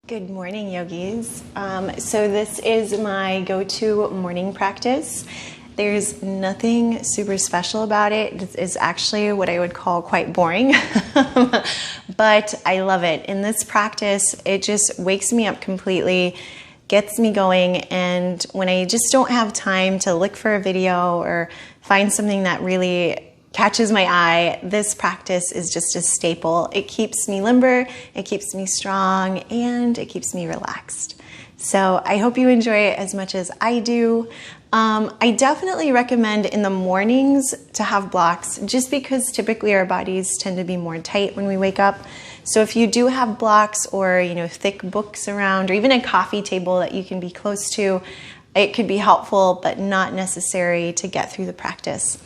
Good morning, yogis. So this is my go-to morning practice. There's nothing super special about it. It's actually what I would call quite boring, but I love it. In this practice, it just wakes me up completely, gets me going, and when I just don't have time to look for a video or find something that really catches my eye, this practice is just a staple. It keeps me limber, it keeps me strong, and it keeps me relaxed. So I hope you enjoy it as much as I do. I definitely recommend in the mornings to have blocks, just because typically our bodies tend to be more tight when we wake up. So if you do have blocks or thick books around, or even a coffee table that you can be close to, it could be helpful but not necessary to get through the practice.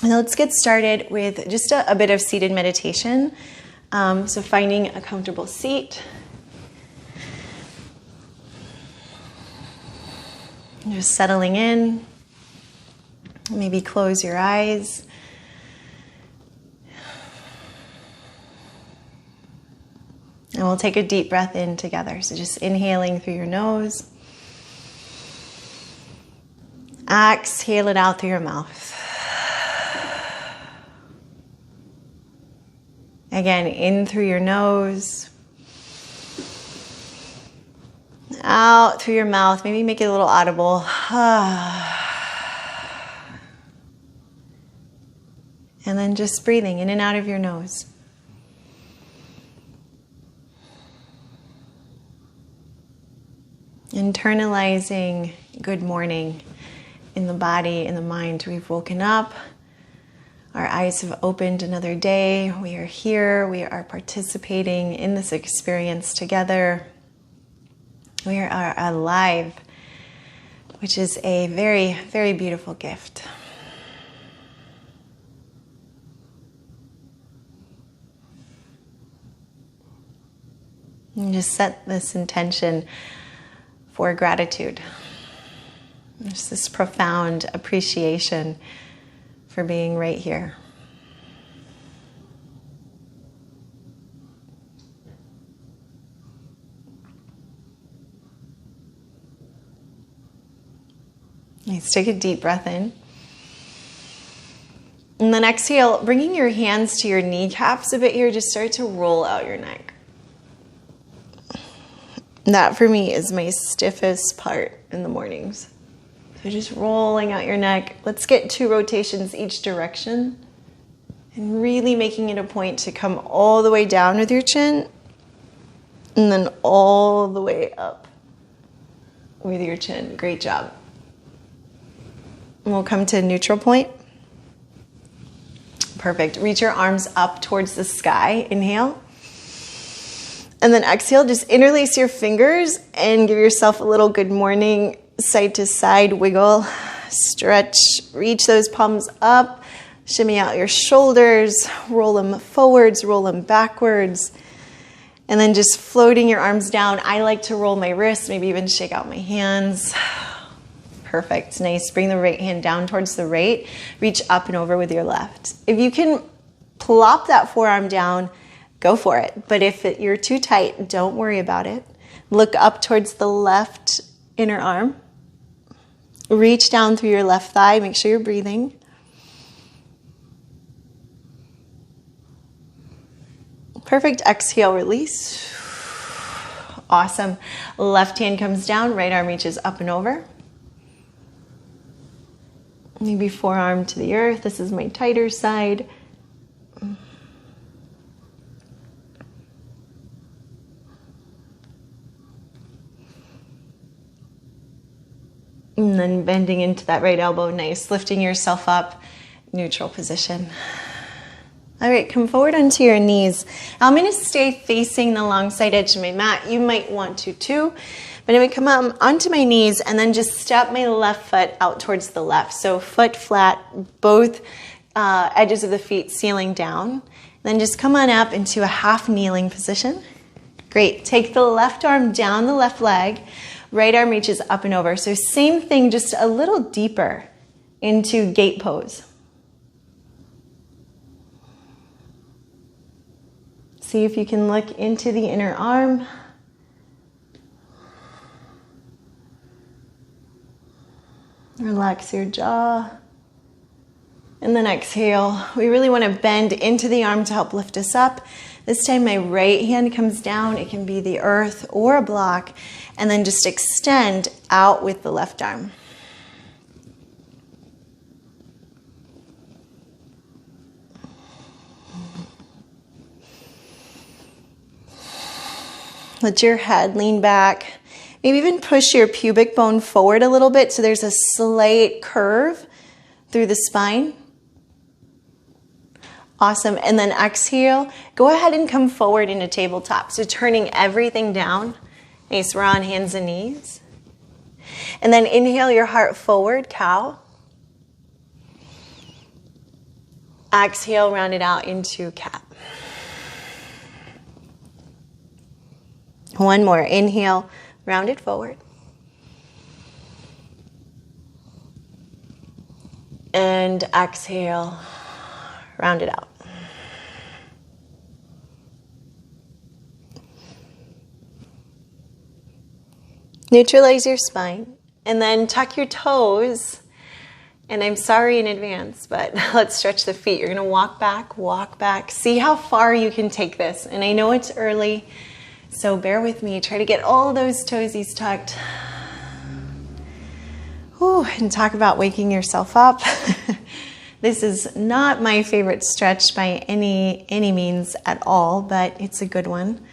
Now let's get started with just a bit of seated meditation. So finding a comfortable seat. Just settling in. Maybe close your eyes. And we'll take a deep breath in together. So just inhaling through your nose. Exhale it out through your mouth. Again, in through your nose, out through your mouth. Maybe make it a little audible. And then just breathing in and out of your nose. Internalizing good morning in the body, in the mind. We've woken up. Our eyes have opened another day. We are here. We are participating in this experience together. We are alive, which is a very, very beautiful gift. And just set this intention for gratitude. Just this profound appreciation for being right here. Let's take a deep breath in. And then exhale, bringing your hands to your kneecaps a bit here, just start to roll out your neck. That for me is my stiffest part in the mornings. So just rolling out your neck. Let's get 2 rotations each direction. And really making it a point to come all the way down with your chin. And then all the way up with your chin. Great job. And we'll come to neutral point. Perfect. Reach your arms up towards the sky. Inhale. And then exhale. Just interlace your fingers and give yourself a little good morning. Side to side wiggle, stretch, reach those palms up, shimmy out your shoulders, roll them forwards, roll them backwards, and then just floating your arms down. I like to roll my wrists, maybe even shake out my hands. Perfect, nice. Bring the right hand down towards the right, reach up and over with your left. If you can plop that forearm down, go for it. But if you're too tight, don't worry about it. Look up towards the left inner arm. Reach down through your left thigh. Make sure you're breathing. Perfect. Exhale, release. Awesome. Left hand comes down. Right arm reaches up and over. Maybe forearm to the earth. This is my tighter side. And then bending into that right elbow, nice. Lifting yourself up, neutral position. All right, come forward onto your knees. I'm going to stay facing the long side edge of my mat. You might want to too. But I'm going to come up onto my knees and then just step my left foot out towards the left. So foot flat, both edges of the feet sealing down. Then just come on up into a half kneeling position. Great. Take the left arm down the left leg. Right arm reaches up and over. So same thing, just a little deeper into gate pose. See if you can look into the inner arm. Relax your jaw. And then exhale. We really want to bend into the arm to help lift us up. This time my right hand comes down. It can be the earth or a block. And then just extend out with the left arm. Let your head lean back. Maybe even push your pubic bone forward a little bit so there's a slight curve through the spine. Awesome. And then exhale. Go ahead and come forward into tabletop. So turning everything down. Nice, we're on hands and knees. And then inhale your heart forward, cow. Exhale, round it out into cat. One more. Inhale, round it forward. And exhale, round it out. Neutralize your spine and then tuck your toes. And I'm sorry in advance, but let's stretch the feet. You're going to walk back. See how far you can take this. And I know it's early, so bear with me. Try to get all those toesies tucked. Ooh, and talk about waking yourself up. This is not my favorite stretch by any means at all, but it's a good one.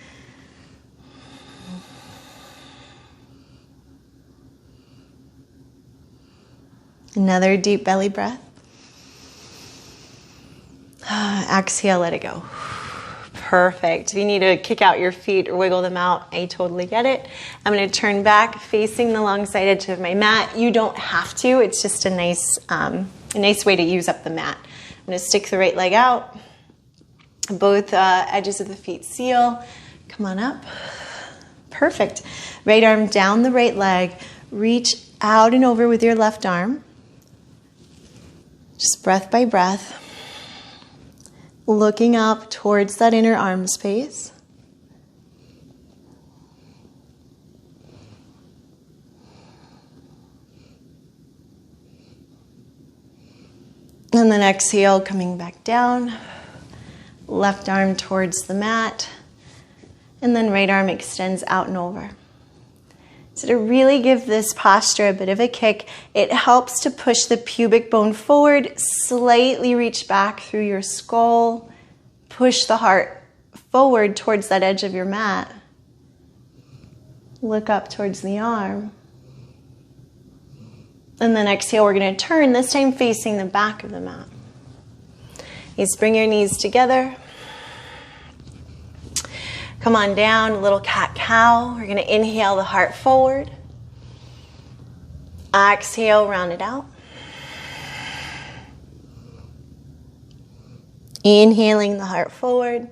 Another deep belly breath. Exhale, let it go. Perfect. If you need to kick out your feet or wiggle them out, I totally get it. I'm going to turn back facing the long side edge of my mat. You don't have to. It's just a nice way to use up the mat. I'm going to stick the right leg out. Both edges of the feet seal. Come on up. Perfect. Right arm down the right leg. Reach out and over with your left arm. Just breath by breath. Looking up towards that inner arm space. And then exhale, coming back down. Left arm towards the mat. And then right arm extends out and over. So to really give this posture a bit of a kick, it helps to push the pubic bone forward, slightly reach back through your skull, push the heart forward towards that edge of your mat. Look up towards the arm. And then exhale, we're going to turn, this time facing the back of the mat. Please bring your knees together. Come on down, a little cat-cow. We're going to inhale the heart forward. Exhale, round it out. Inhaling the heart forward.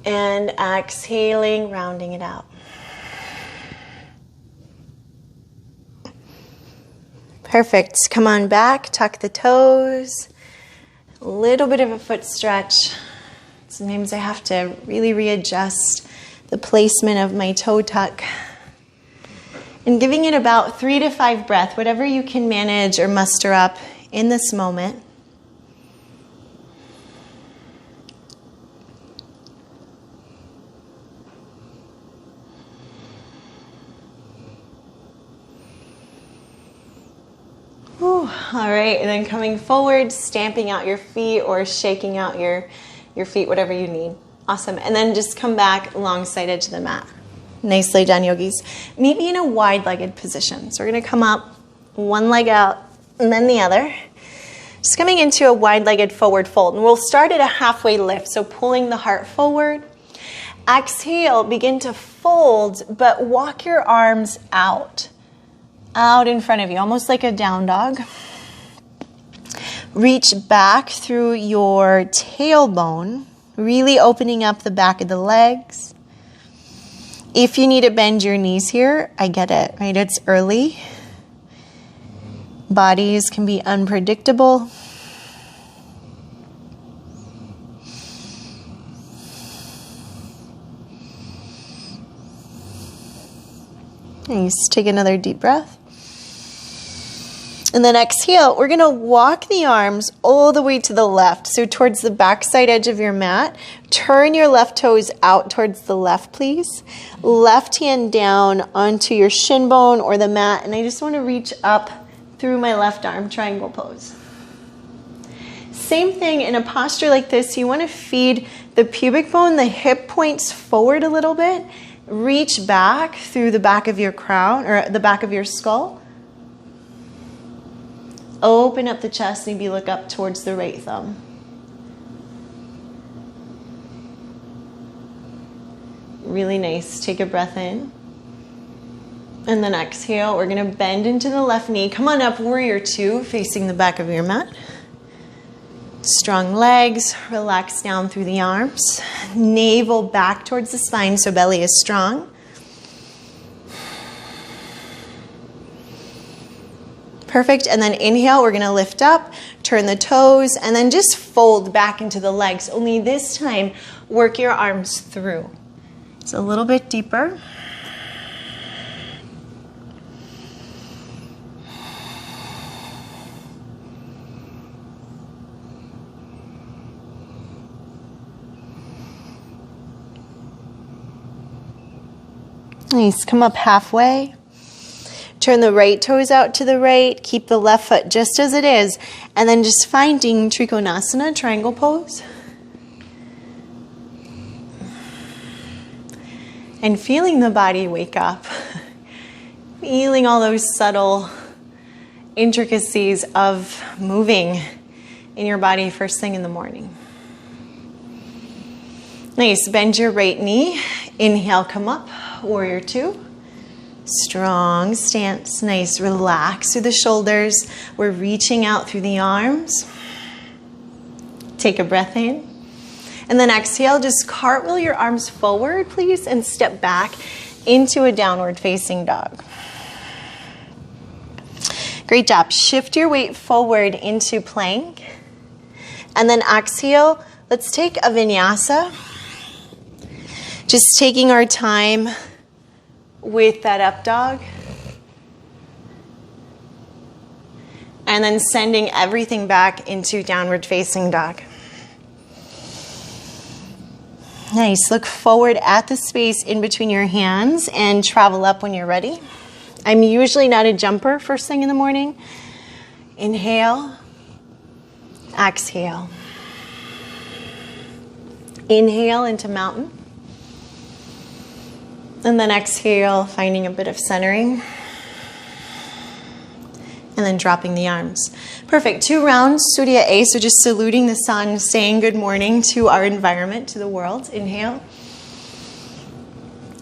And exhaling, rounding it out. Perfect. Come on back, tuck the toes. A little bit of a foot stretch. Sometimes I have to really readjust the placement of my toe tuck. And giving it about 3 to 5 breaths, whatever you can manage or muster up in this moment. Whew. All right, and then coming forward, stamping out your feet or shaking out your feet, whatever you need. Awesome. And then just come back long side edge of the mat. Nicely done, yogis. Meet me in a wide-legged position. So we're going to come up, one leg out, and then the other. Just coming into a wide-legged forward fold. And we'll start at a halfway lift, so pulling the heart forward. Exhale, begin to fold, but walk your arms out in front of you, almost like a down dog. Reach back through your tailbone, really opening up the back of the legs. If you need to bend your knees here, I get it, right? It's early. Bodies can be unpredictable. Nice. Take another deep breath. And then exhale, we're going to walk the arms all the way to the left, so towards the backside edge of your mat. Turn your left toes out towards the left, please. Left hand down onto your shin bone or the mat, and I just want to reach up through my left arm, triangle pose. Same thing in a posture like this, you want to feed the pubic bone, the hip points forward a little bit. Reach back through the back of your crown, or the back of your skull. Open up the chest, maybe look up towards the right thumb. Really nice. Take a breath in. And then exhale. We're going to bend into the left knee. Come on up, warrior two, facing the back of your mat. Strong legs. Relax down through the arms. Navel back towards the spine so belly is strong. Perfect. And then inhale, we're going to lift up, turn the toes, and then just fold back into the legs. Only this time, work your arms through. It's a little bit deeper. Nice. Come up halfway. Turn the right toes out to the right. Keep the left foot just as it is. And then just finding Trikonasana, triangle pose. And feeling the body wake up. Feeling all those subtle intricacies of moving in your body first thing in the morning. Nice. Bend your right knee. Inhale, come up. Warrior two. Strong stance. Nice. Relax through the shoulders. We're reaching out through the arms. Take a breath in. And then exhale. Just cartwheel your arms forward, please, and step back into a downward facing dog. Great job. Shift your weight forward into plank. And then exhale. Let's take a vinyasa. Just taking our time with that up dog. And then sending everything back into downward facing dog. Nice. Look forward at the space in between your hands and travel up when you're ready. I'm usually not a jumper first thing in the morning. Inhale. Exhale. Inhale into mountain. And then exhale, finding a bit of centering. And then dropping the arms. Perfect. 2 rounds, Surya A. So just saluting the sun, saying good morning to our environment, to the world. Inhale.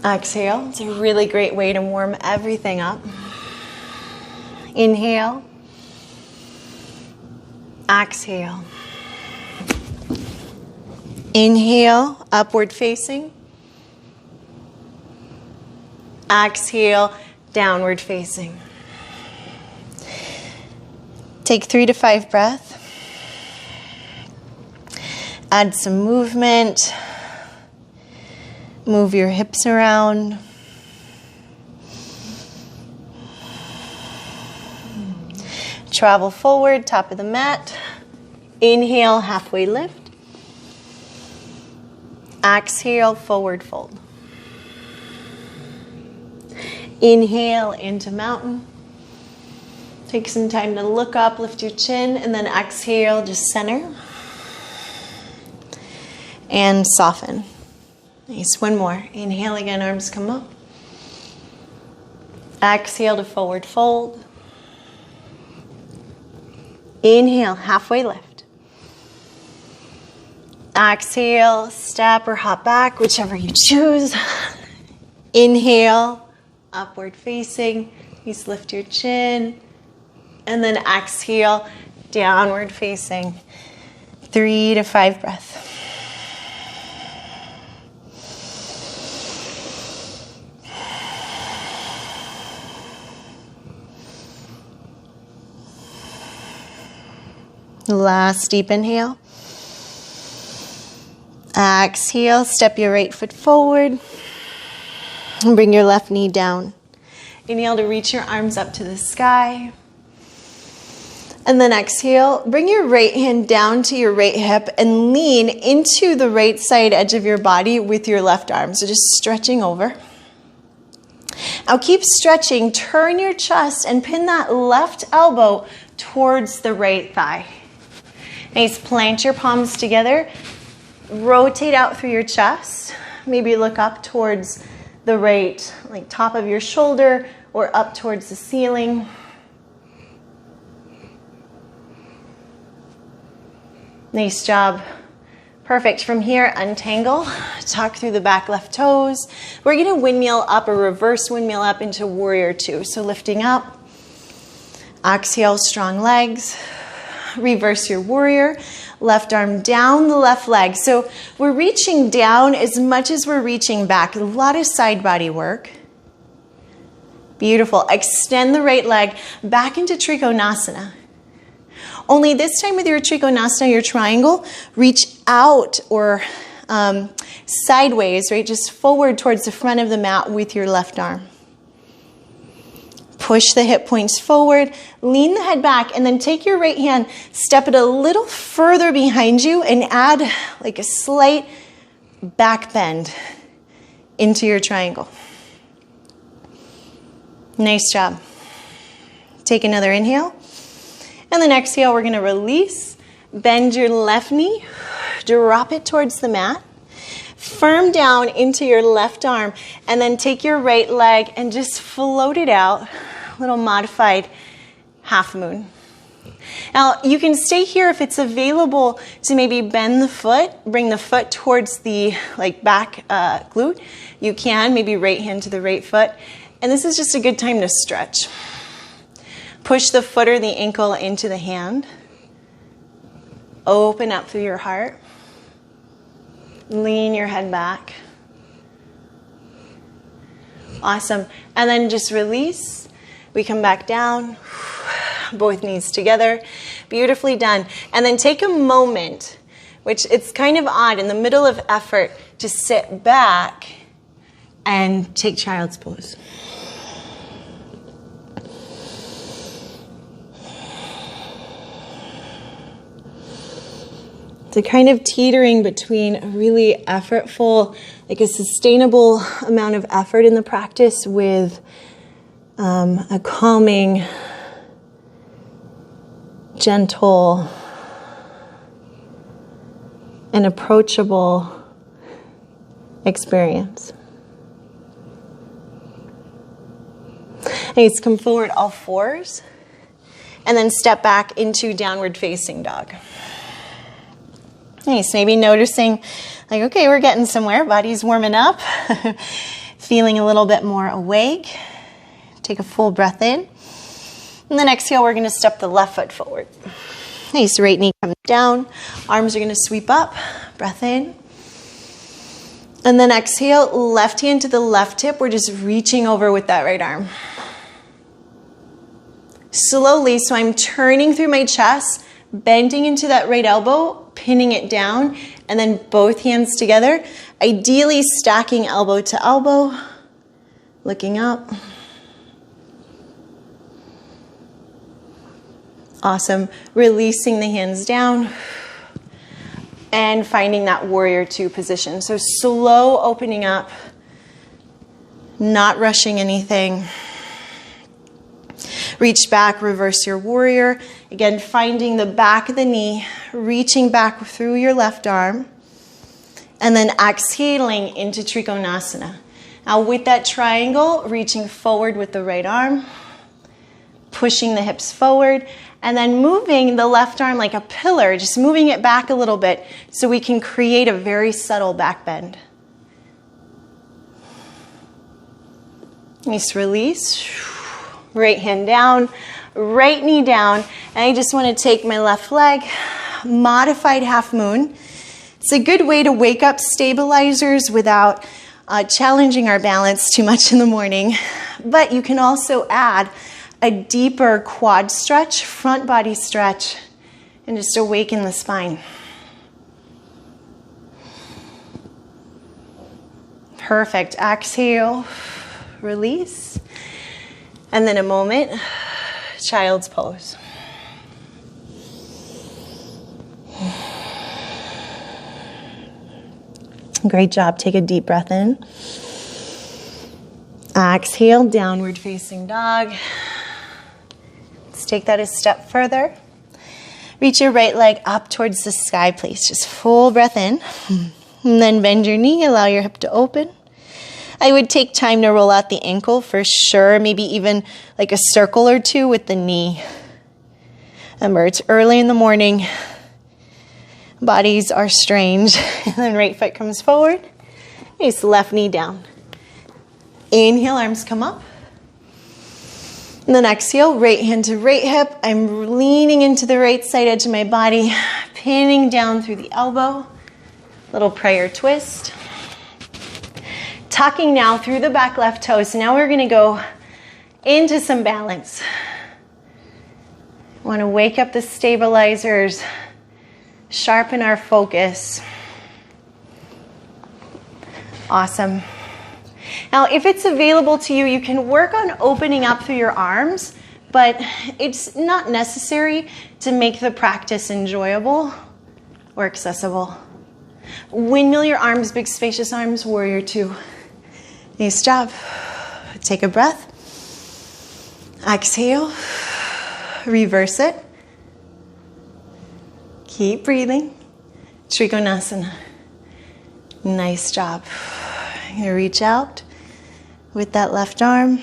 Exhale. It's a really great way to warm everything up. Inhale. Exhale. Inhale, upward facing. Exhale, downward facing. Take 3 to 5 breaths. Add some movement. Move your hips around. Travel forward, top of the mat. Inhale, halfway lift. Exhale, forward fold. Inhale into mountain. Take some time to look up, lift your chin, and then exhale, just center. And soften. Nice, one more. Inhale again, arms come up. Exhale to forward fold. Inhale, halfway lift. Exhale, step or hop back, whichever you choose. Inhale, upward facing. Please lift your chin. And then exhale, downward facing. 3 to 5 breaths. Last deep inhale. Exhale, step your right foot forward. And bring your left knee down. Inhale to reach your arms up to the sky. And then exhale, bring your right hand down to your right hip and lean into the right side edge of your body with your left arm. So just stretching over. Now keep stretching, turn your chest and pin that left elbow towards the right thigh. Nice, plant your palms together, rotate out through your chest. Maybe look up towards the right, like top of your shoulder or up towards the ceiling. Nice job. Perfect. From here, untangle. Tuck through the back left toes. We're going to windmill up or reverse windmill up into warrior two. So lifting up. Exhale, strong legs. Reverse your warrior. Left arm down the left leg. So we're reaching down as much as we're reaching back. A lot of side body work. Beautiful. Extend the right leg back into Trikonasana. Only this time with your Trikonasana, your triangle, reach out or sideways, right? Just forward towards the front of the mat with your left arm. Push the hip points forward, lean the head back, and then take your right hand, step it a little further behind you, and add like a slight back bend into your triangle. Nice job. Take another inhale. And then exhale, we're going to release. Bend your left knee. Drop it towards the mat. Firm down into your left arm. And then take your right leg and just float it out. A little modified half moon. Now, you can stay here if it's available to maybe bend the foot. Bring the foot towards the back glute. You can. Maybe right hand to the right foot. And this is just a good time to stretch. Push the foot or the ankle into the hand. Open up through your heart. Lean your head back. Awesome. And then just release. We come back down. Both knees together. Beautifully done. And then take a moment, which it's kind of odd, in the middle of effort, to sit back and take child's pose. So kind of teetering between a really effortful, like a sustainable amount of effort in the practice with a calming, gentle, and approachable experience. Nice, come forward all fours, and then step back into downward facing dog. Nice, maybe noticing, like, okay, we're getting somewhere. Body's warming up. Feeling a little bit more awake. Take a full breath in. And then exhale, we're going to step the left foot forward. Nice, right knee comes down. Arms are going to sweep up. Breath in. And then exhale, left hand to the left hip. We're just reaching over with that right arm. Slowly, so I'm turning through my chest, bending into that right elbow, pinning it down, and then both hands together, ideally stacking elbow to elbow, looking up. Awesome. Releasing the hands down and finding that warrior two position. So slow opening up, not rushing anything. Reach back, reverse your warrior. Again, finding the back of the knee, reaching back through your left arm, and then exhaling into Trikonasana. Now with that triangle, reaching forward with the right arm, pushing the hips forward, and then moving the left arm like a pillar, just moving it back a little bit so we can create a very subtle back bend. Nice release. Right hand down, right knee down, and I just want to take my left leg, modified half moon. It's a good way to wake up stabilizers without challenging our balance too much in the morning. But you can also add a deeper quad stretch, front body stretch, and just awaken the spine. Perfect. Exhale, release. And then a moment, child's pose. Great job. Take a deep breath in. Exhale, downward facing dog. Let's take that a step further. Reach your right leg up towards the sky, please. Just full breath in. And then bend your knee, allow your hip to open. I would take time to roll out the ankle for sure, maybe even like a circle or two with the knee. Remember, it's early in the morning. Bodies are strange. And then right foot comes forward. Nice left knee down. Inhale, arms come up. And then exhale, right hand to right hip. I'm leaning into the right side edge of my body, pinning down through the elbow. Little prayer twist. Tucking now through the back left toe. So now we're going to go into some balance. Want to wake up the stabilizers. Sharpen our focus. Awesome. Now, if it's available to you, you can work on opening up through your arms, but it's not necessary to make the practice enjoyable or accessible. Windmill your arms, big spacious arms, warrior two. Nice job. Take a breath. Exhale. Reverse it. Keep breathing. Trikonasana. Nice job. You're gonna reach out with that left arm.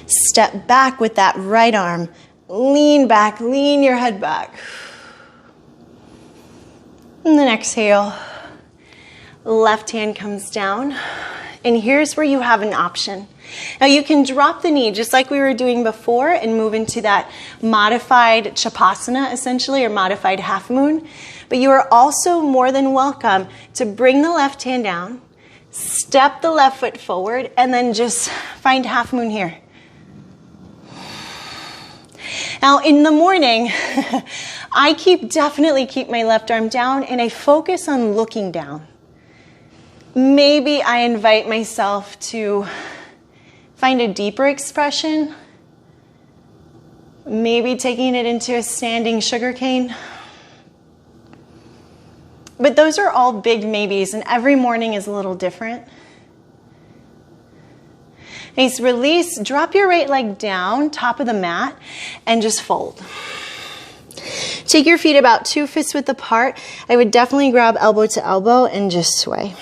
Step back with that right arm. Lean back, lean your head back. And then exhale. Left hand comes down. And here's where you have an option. Now you can drop the knee just like we were doing before and move into that modified Chapasana essentially, or modified half moon. But you are also more than welcome to bring the left hand down, step the left foot forward, and then just find half moon here. Now in the morning, I definitely keep my left arm down and I focus on looking down. Maybe I invite myself to find a deeper expression. Maybe taking it into a standing sugar cane. But those are all big maybes, and every morning is a little different. Nice, release, drop your right leg down, top of the mat, and just fold. Take your feet about 2 fists width apart. I would definitely grab elbow to elbow and just sway.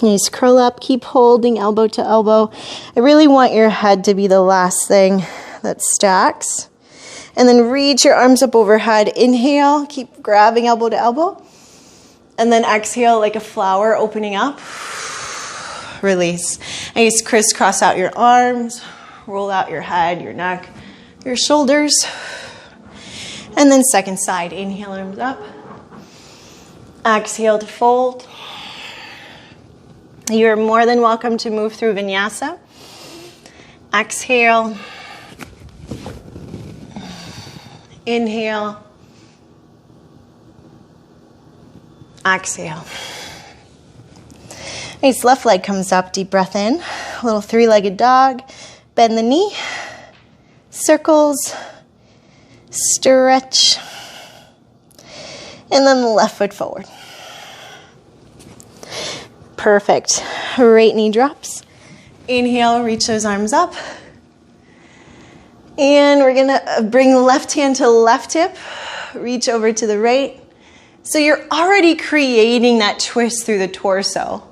Nice, curl up, keep holding elbow to elbow. I really want your head to be the last thing that stacks. And then reach your arms up overhead. Inhale, keep grabbing elbow to elbow. And then exhale like a flower opening up. Release. And just crisscross out your arms. Roll out your head, your neck, your shoulders. And then second side. Inhale, arms up. Exhale to fold. You're more than welcome to move through Vinyasa. Exhale. Inhale. Exhale. Nice, left leg comes up, deep breath in. A little three-legged dog. Bend the knee. Circles. Stretch. And then the left foot forward. Perfect. Right knee drops. Inhale, reach those arms up. And we're gonna bring left hand to left hip. Reach over to the right. So you're already creating that twist through the torso,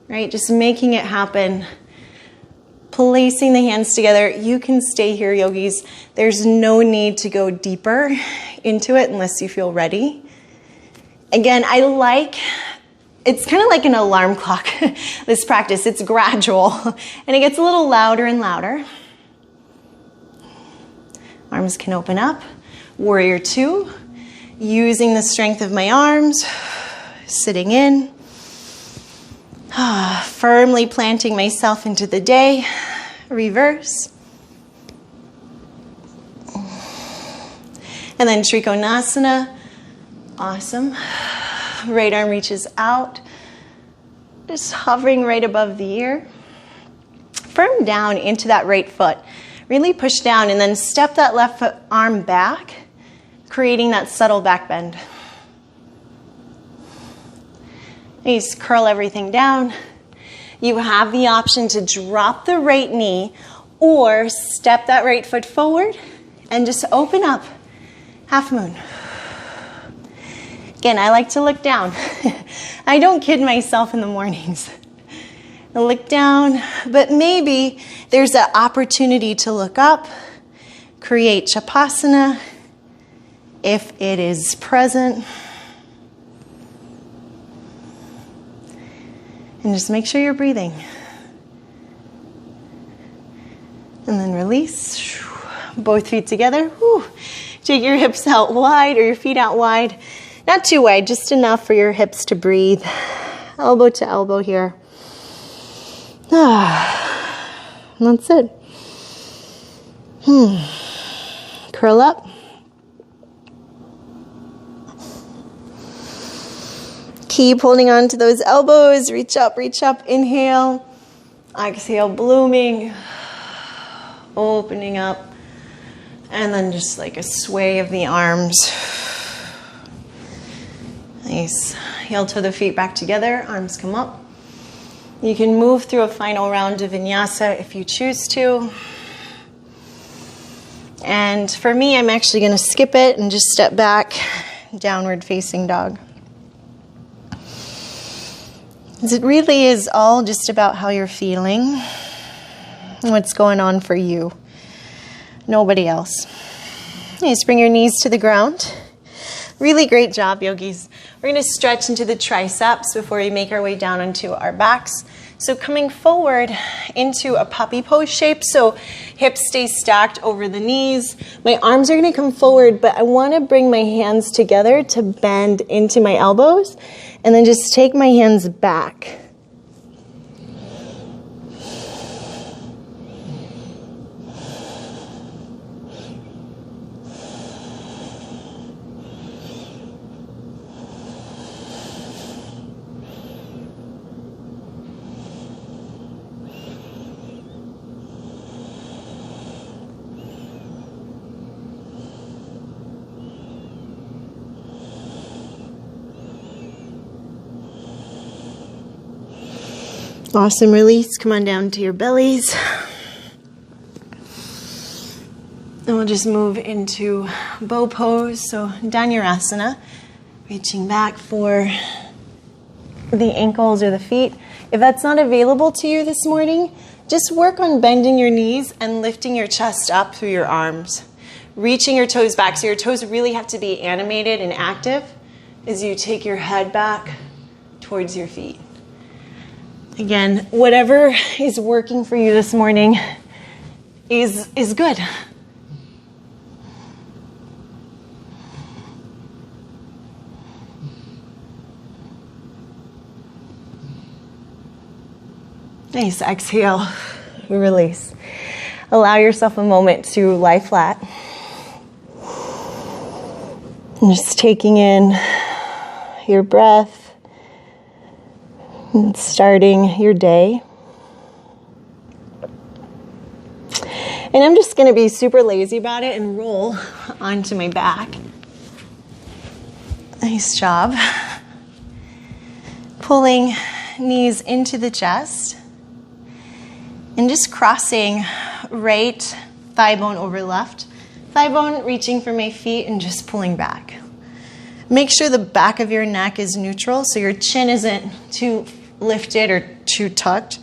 right? Just making it happen. Placing the hands together. You can stay here, yogis. There's no need to go deeper into it unless you feel ready. Again, it's kind of like an alarm clock, this practice. It's gradual, and it gets a little louder and louder. Arms can open up. Warrior two, using the strength of my arms, sitting in. Firmly planting myself into the day. Reverse. And then Trikonasana. Awesome. Right arm reaches out. Just hovering right above the ear. Firm down into that right foot. Really push down and then step that left foot arm back, creating that subtle back bend. Nice, curl everything down. You have the option to drop the right knee or step that right foot forward and just open up, half moon. Again, I like to look down. I don't kid myself in the mornings. I look down, but maybe there's an opportunity to look up, create Chapasana if it is present. And just make sure you're breathing. And then release. Both feet together. Whew. Take your hips out wide or your feet out wide. Not too wide, just enough for your hips to breathe. Elbow to elbow here. That's it. Curl up. Keep holding on to those elbows. Reach up, inhale. Exhale, blooming. Opening up. And then just like a sway of the arms. Nice. Heel to the feet back together. Arms come up. You can move through a final round of vinyasa if you choose to. And for me, I'm actually going to skip it and just step back, downward facing dog. It really is all just about how you're feeling, what's going on for you, nobody else. Nice, bring your knees to the ground. Really great job, yogis. We're going to stretch into the triceps before we make our way down onto our backs. So coming forward into a puppy pose shape, so hips stay stacked over the knees. My arms are going to come forward, but I want to bring my hands together to bend into my elbows, and then just take my hands back. Awesome, release. Come on down to your bellies. And we'll just move into bow pose. So Dhanurasana, reaching back for the ankles or the feet. If that's not available to you this morning, just work on bending your knees and lifting your chest up through your arms. Reaching your toes back. So your toes really have to be animated and active as you take your head back towards your feet. Again, whatever is working for you this morning is good. Nice, exhale, release. Allow yourself a moment to lie flat. And just taking in your breath. And starting your day. And I'm just going to be super lazy about it and roll onto my back. Nice job. Pulling knees into the chest. And just crossing right thigh bone over left thigh bone, reaching for my feet and just pulling back. Make sure the back of your neck is neutral so your chin isn't too lifted or too tucked.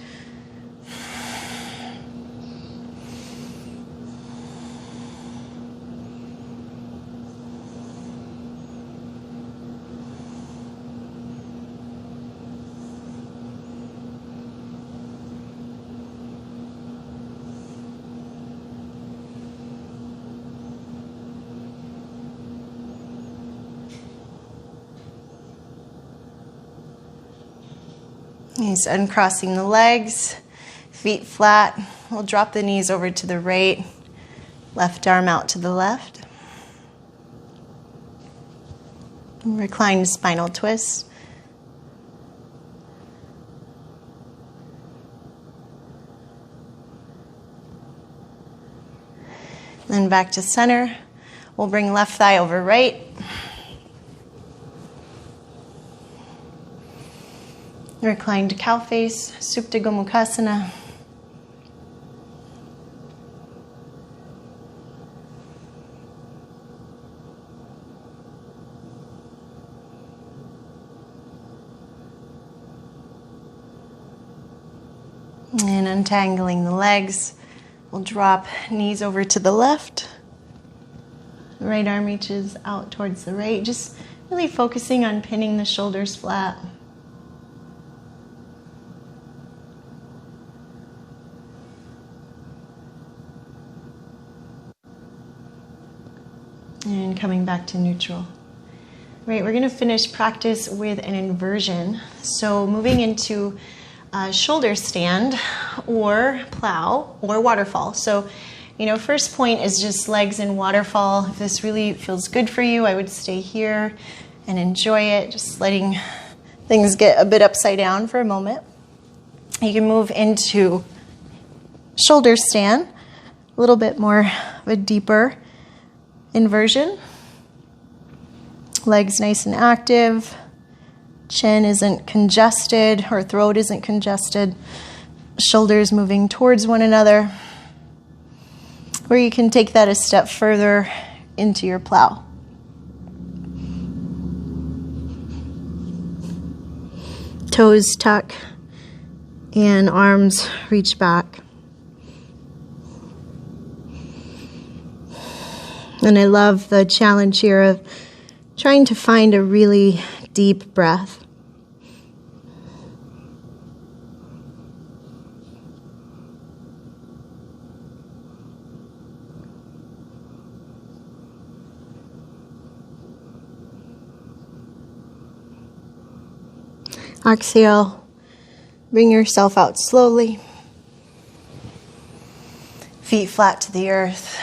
Nice, uncrossing the legs, feet flat. We'll drop the knees over to the right, left arm out to the left. Reclined spinal twist. And back to center. We'll bring left thigh over right. Reclined cow face, Supta Gomukhasana. And untangling the legs, we'll drop knees over to the left. Right arm reaches out towards the right, just really focusing on pinning the shoulders flat. And coming back to neutral. Right, we're going to finish practice with an inversion. So moving into shoulder stand or plow or waterfall. So, first point is just legs in waterfall. If this really feels good for you, I would stay here and enjoy it, just letting things get a bit upside down for a moment. You can move into shoulder stand, a little bit more of a deeper inversion. Legs nice and active. Chin isn't congested or throat isn't congested. Shoulders moving towards one another. Or you can take that a step further into your plow. Toes tuck and arms reach back. And I love the challenge here of trying to find a really deep breath. Exhale, bring yourself out slowly. Feet flat to the earth.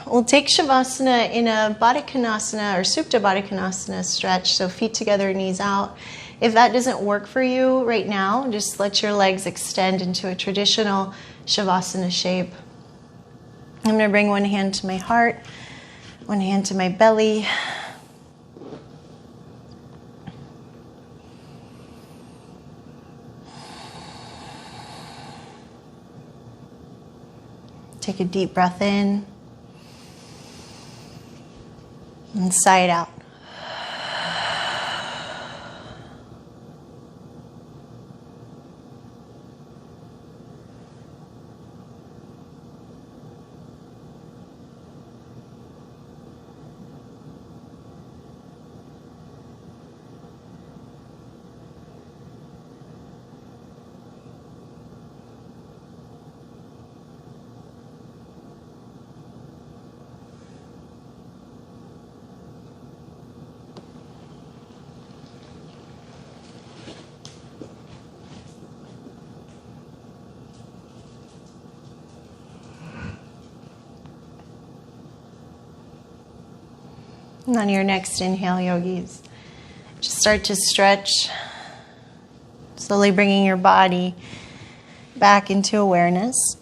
We'll take Shavasana in a Baddha Konasana or Supta Baddha Konasana stretch, so feet together, knees out. If that doesn't work for you right now, just let your legs extend into a traditional Shavasana shape. I'm going to bring one hand to my heart, one hand to my belly. Take a deep breath in. And sigh it out. And on your next inhale, yogis, just start to stretch, slowly bringing your body back into awareness.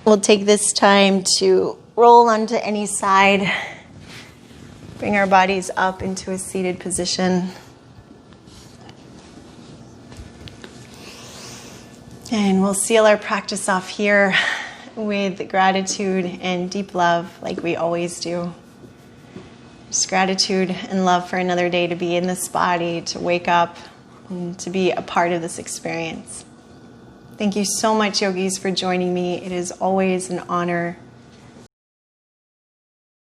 We'll take this time to roll onto any side, bring our bodies up into a seated position. And we'll seal our practice off here with gratitude and deep love, like we always do. Just gratitude and love for another day to be in this body, to wake up, and to be a part of this experience. Thank you so much, yogis, for joining me. It is always an honor